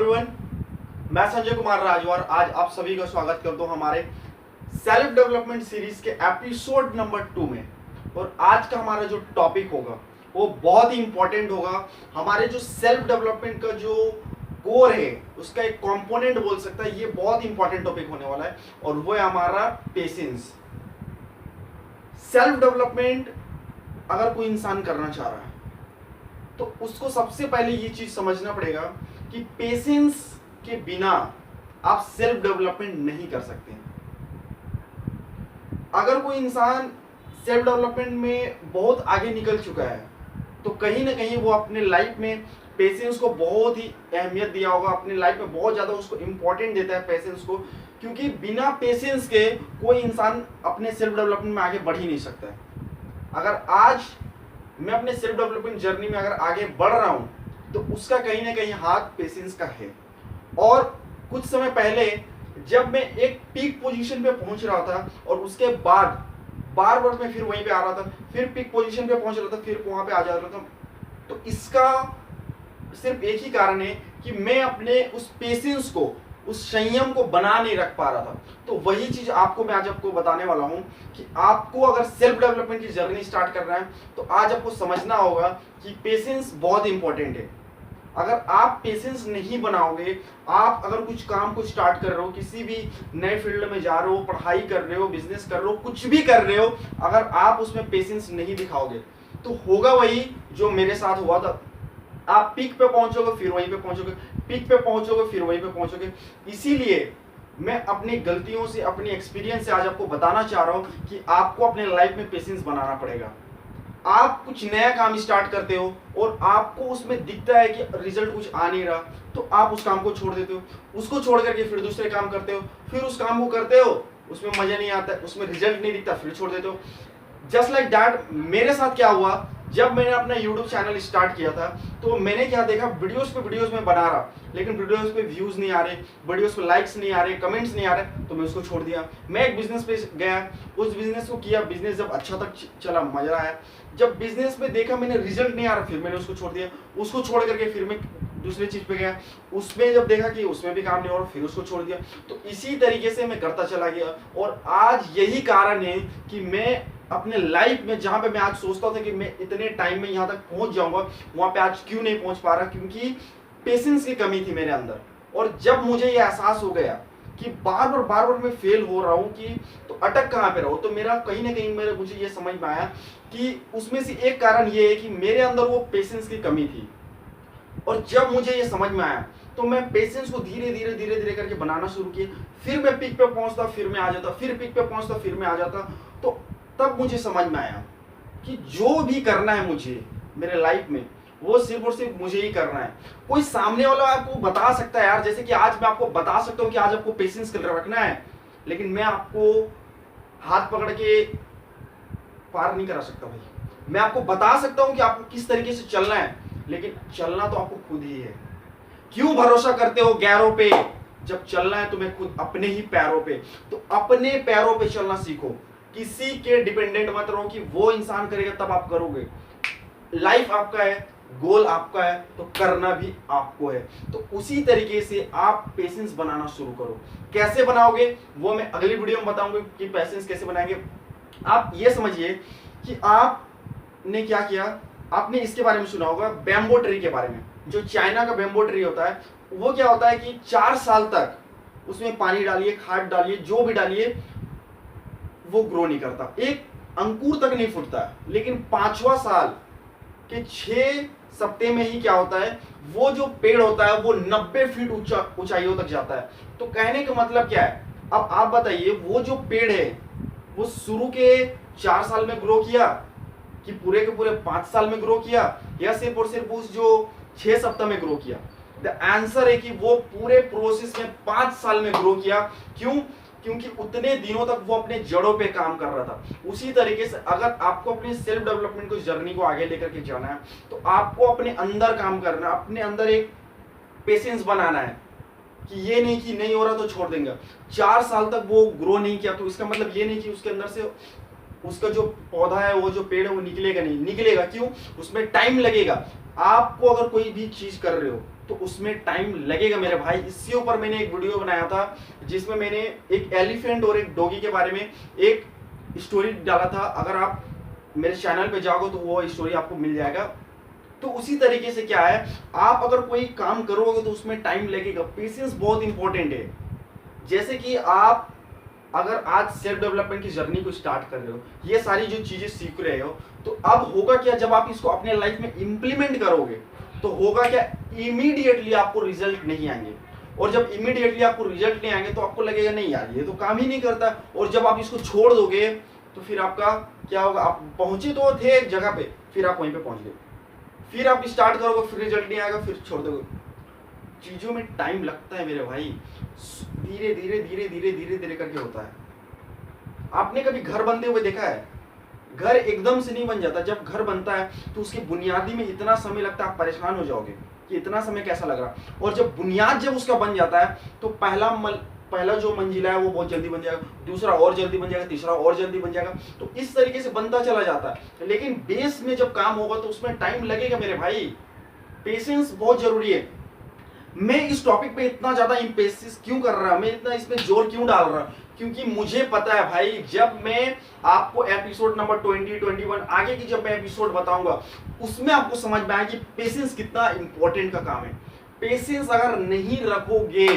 Everyone, मैं संजय कुमार राजवार आज आप सभी का स्वागत करता हूं हमारे सेल्फ डेवलपमेंट सीरीज के एपिसोड नंबर 2 में। और आज का हमारा जो टॉपिक होगा वो बहुत ही इंपॉर्टेंट होगा। हमारे जो सेल्फ डेवलपमेंट का जो कोर है उसका एक कंपोनेंट बोल सकता है। ये बहुत इंपॉर्टेंट टॉपिक होने वाला है और वो है हमारा पेशेंस। सेल्फ डेवलपमेंट अगर कोई इंसान करना चाह रहा है तो उसको सबसे पहले ये चीज समझना पड़ेगा कि पेशेंस के बिना आप सेल्फ डेवलपमेंट नहीं कर सकते। अगर कोई इंसान सेल्फ डेवलपमेंट में बहुत आगे निकल चुका है तो कहीं ना कहीं वो अपने लाइफ में पेशेंस को बहुत ही अहमियत दिया होगा, अपने लाइफ में बहुत ज़्यादा उसको इम्पोर्टेंट देता है पेशेंस को, क्योंकि बिना पेशेंस के कोई इंसान अपने सेल्फ डेवलपमेंट में आगे बढ़ ही नहीं सकता है। अगर आज मैं अपने सेल्फ डेवलपमेंट जर्नी में अगर आगे बढ़ रहा हूं तो उसका कहीं ना कहीं हाथ पेशेंस का है। और कुछ समय पहले जब मैं एक पीक पोजीशन पे पहुंच रहा था और उसके बाद बार बार मैं फिर वहीं पे आ रहा था, फिर पीक पोजीशन पे पहुंच रहा था, फिर वहां पे आ जा रहा था, तो इसका सिर्फ एक ही कारण है कि मैं अपने उस पेशेंस को, उस संयम को बना नहीं रख पा रहा था। तो वही चीज आपको मैं आज आपको बताने वाला हूं कि आपको अगर सेल्फ डेवलपमेंट की जर्नी स्टार्ट करना है तो आज आपको समझना होगा कि पेशेंस बहुत इंपॉर्टेंट है। अगर आप पेशेंस नहीं बनाओगे, आप अगर कुछ काम को स्टार्ट कर रहे हो, किसी भी नए फील्ड में जा रहे हो, पढ़ाई कर रहे हो, बिजनेस कर रहे हो, कुछ भी कर रहे हो, अगर आप उसमें पेशेंस नहीं दिखाओगे तो होगा वही जो मेरे साथ हुआ था। आप पीक पे पहुंचोगे फिर वहीं पे पहुंचोगे, पीक पे पहुंचोगे फिर वहीं पे पहुंचोगे। इसीलिए मैं अपनी गलतियों से, अपनी एक्सपीरियंस से आज आपको बताना चाह रहा हूं कि आपको अपने लाइफ में पेशेंस बनाना पड़ेगा। आप कुछ नया काम स्टार्ट करते हो और आपको उसमें दिखता है कि रिजल्ट कुछ आ नहीं रहा तो आप उस काम को छोड़ देते हो, उसको छोड़ करके फिर दूसरे काम करते हो, फिर उस काम को करते हो, उसमें मजा नहीं आता, उसमें रिजल्ट नहीं दिखता, फिर छोड़ देते हो। जस्ट लाइक दैट मेरे साथ क्या हुआ, जब मैंने अपना YouTube चैनल स्टार्ट किया था तो मैंने क्या देखा, वीडियोस पे वीडियोस में बना रहा लेकिन वीडियोस पे व्यूज नहीं आ रहे, वीडियोस पे लाइक्स नहीं आ रहे, कमेंट्स नहीं आ रहे, तो मैं उसको छोड़ दिया। मैं एक बिजनेस पे गया, उस बिजनेस को किया, बिजनेस जब अच्छा तक चला, मजा आया। जब बिजनेस में देखा मैंने रिजल्ट नहीं आ रहा, फिर मैंने उसको छोड़ दिया। उसको छोड़ करके फिर मैं दूसरी चीज पे गया, उसमें जब देखा कि उसमें भी काम नहीं हो रहा, फिर उसको छोड़ दिया। तो इसी तरीके से मैं करता चला गया और आज यही कारण है कि मैं अपने लाइफ में जहां पे मैं आज सोचता था कि मैं इतने टाइम में यहां तक पहुंच जाऊंगा, वहां पे आज क्यों नहीं पहुंच पा रहा, क्योंकि पेशेंस की कमी थी मेरे अंदर। और जब मुझे ये एहसास हो गया कि बार बार मैं फेल हो रहा हूं कि तो अटक कहां पे रहो, तो मेरा कहीं ना कहीं मुझे ये समझ में आया कि उसमें से एक कारण ये है कि मेरे अंदर वो पेशेंस की कमी थी। और जब मुझे ये समझ में आया तो मैं पेशेंस को धीरे धीरे करके बनाना शुरू किया। फिर मैं पीक पे पहुंचता, फिर मैं आ जाता, फिर पीक पे पहुंचता, फिर मैं आ जाता। तो तब मुझे समझ में आया कि जो भी करना है मुझे मेरे लाइफ में वो सिर्फ और सिर्फ मुझे ही करना है। कोई सामने वाला आपको बता सकता है यार, जैसे कि आज मैं आपको बता सकता हूं कि आज आपको पेशेंस रखना है, लेकिन मैं आपको हाथ पकड़ के पार नहीं करा सकता भाई। मैं आपको बता सकता हूं कि आपको किस तरीके से चलना है, लेकिन चलना तो आपको खुद ही है। क्यों भरोसा करते हो गैरों पे, जब चलना है तुम्हें खुद अपने ही पैरों पे। तो अपने पैरों पे चलना सीखो, किसी के डिपेंडेंट मत रहो कि वो इंसान करेगा तब आप करोगे। लाइफ आपका है, गोल आपका है, तो करना भी आपको है। तो उसी तरीके से आप पेशेंस बनाना शुरू करो। कैसे बनाओगे वो मैं अगली वीडियो में बताऊंगा कि पेशेंस कैसे बनाएंगे। आप ये समझिए कि आपने क्या किया, आपने इसके बारे में सुना होगा, बैम्बो ट्री के बारे में। जो चाइना का बैम्बो ट्री होता है वो क्या होता है कि 4 साल तक उसमें पानी डालिए, खाद डालिए, जो भी डालिए, वो ग्रो नहीं करता, एक अंकुर तक नहीं फूटता। लेकिन 5वां साल के 6 सप्ताह में ही क्या होता है, वो जो पेड़ होता है वो 90 फीट ऊंचाइयों तक जाता है। तो कहने का मतलब क्या है, अब आप बताइए, वो जो पेड़ है वो शुरू के 4 साल में ग्रो किया कि पूरे के पूरे 5 साल में ग्रो किया, या सिर्फ और सिर्फ उस जो 6 सप्ताह में ग्रो किया? द आंसर है कि वो पूरे प्रोसेस में 5 साल में ग्रो किया। क्यों? क्योंकि उतने दिनों तक वो अपने जड़ों पे काम कर रहा था। उसी तरीके से अगर आपको अपने सेल्फ डेवलपमेंट को, जर्नी को आगे लेकर के जाना है तो आपको अपने अंदर काम करना है, अपने अंदर एक पेशेंस बनाना है कि ये नहीं कि नहीं हो रहा तो छोड़ देंगे। 4 साल तक वो ग्रो नहीं किया तो इसका मतलब ये नहीं कि उसके अंदर से उसका जो पौधा है, वो जो पेड़ है, वो निकलेगा नहीं। निकलेगा, क्यों? उसमें टाइम लगेगा। आपको अगर कोई भी चीज कर रहे हो तो उसमें टाइम लगेगा मेरे भाई। इसके ऊपर मैंने एक वीडियो बनाया था जिसमें मैंने एक एलिफेंट और एक डॉगी के बारे में एक स्टोरी डाला था। अगर आप मेरे चैनल पे जाओगे तो वो स्टोरी आपको मिल जाएगा। तो उसी तरीके से क्या है, आप अगर कोई काम करोगे तो उसमें टाइम लगेगा। पेशेंस बहुत इंपॉर्टेंट है। जैसे कि आप अगर आज सेल्फ डेवलपमेंट की जर्नी को स्टार्ट कर रहे हो, ये सारी जो चीजें सीख रहे हो, तो अब होगा क्या, जब आप इसको अपने लाइफ में इंप्लीमेंट करोगे तो होगा क्या, इमीडिएटली आपको रिजल्ट नहीं आएंगे। और जब इमीडिएटली आपको रिजल्ट नहीं आएंगे तो आपको लगेगा नहीं यार ये तो काम ही नहीं करता। और जब आप इसको छोड़ दोगे तो फिर आपका क्या होगा, आप पहुंचे तो थे एक जगह पे, फिर आप वहीं पे पहुंच गए, फिर आप स्टार्ट करोगे, फिर रिजल्ट नहीं आएगा, फिर छोड़ दोगे। चीजों में टाइम लगता है मेरे भाई, धीरे धीरे धीरे धीरे धीरे धीरे करके होता है। आपने कभी घर बनते हुए देखा है? घर एकदम से नहीं बन जाता। जब घर बनता है तो उसकी बुनियादी में इतना समय लगता है, आप परेशान हो जाओगे कि इतना समय कैसा लग रहा। और जब बुनियाद जब उसका बन जाता है तो पहला जो मंजिला है वो बहुत जल्दी बन जाएगा, दूसरा और जल्दी बन जाएगा, तीसरा और जल्दी बन जाएगा। तो इस तरीके से बनता चला जाता है। लेकिन बेस में जब काम होगा तो उसमें टाइम लगेगा मेरे भाई। पेशेंस बहुत जरूरी है। मैं इस टॉपिक पे इतना ज्यादा इम्पेसिस क्यों कर रहा, मैं इतना इसमें जोर क्यों डाल रहा, क्योंकि मुझे पता है भाई, जब मैं आपको एपिसोड नंबर 20, 21 आगे की जब मैं एपिसोड बताऊंगा उसमें आपको समझ में आएगा कि पेशेंस कितना इंपॉर्टेंट का काम है। पेशेंस अगर नहीं रखोगे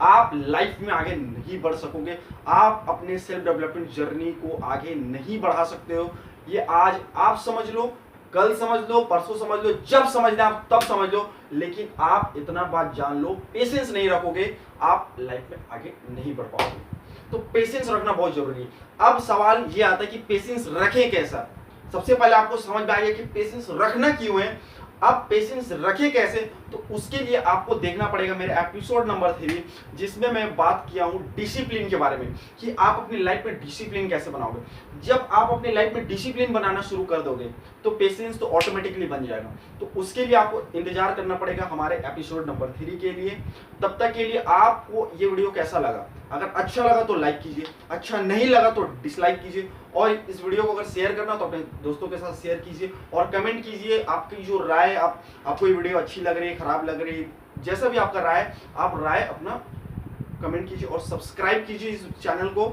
आप लाइफ में आगे नहीं बढ़ सकोगे, आप अपने सेल्फ डेवलपमेंट जर्नी को आगे नहीं बढ़ा सकते हो। ये आज आप समझ लो, कल समझ लो, परसों समझ लो, जब समझना आप तब समझ लो, लेकिन आप इतना बात जान लो, पेशेंस नहीं रखोगे आप लाइफ में आगे नहीं बढ़ पाओगे। तो पेशेंस रखना बहुत जरूरी है। अब सवाल ये आता है कि पेशेंस रखें कैसा। सबसे पहले आपको समझ में आएगा कि पेशेंस रखना क्यों है। अब पेशेंस रखें कैसे, तो उसके लिए आपको देखना पड़ेगा मेरे एपिसोड नंबर 3, जिसमें मैं बात किया हूं डिसिप्लिन के बारे में, कि आप अपनी लाइफ में डिसिप्लिन कैसे बनाओगे। जब आप अपनी लाइफ में डिसिप्लिन बनाना शुरू कर दोगे तो पेशेंस तो ऑटोमेटिकली बन जाएगा। तो उसके लिए आपको इंतजार करना पड़ेगा हमारे एपिसोड नंबर 3 के लिए। तब तक के लिए आपको ये वीडियो कैसा लगा, अगर अच्छा लगा तो लाइक कीजिए, अच्छा नहीं लगा तो डिसलाइक कीजिए। और इस वीडियो को अगर शेयर करना तो अपने दोस्तों के साथ शेयर कीजिए और कमेंट कीजिए आपकी जो राय, आपको ये वीडियो अच्छी लग रही है, खराब लग रही है, जैसा भी आपका राय, आप राय अपना कमेंट कीजिए और सब्सक्राइब कीजिए इस चैनल को,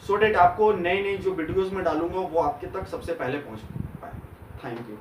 सो डेट आपको नई नई जो वीडियोस में डालूंगा वो आपके तक सबसे पहले पहुंच पाए। Thank you.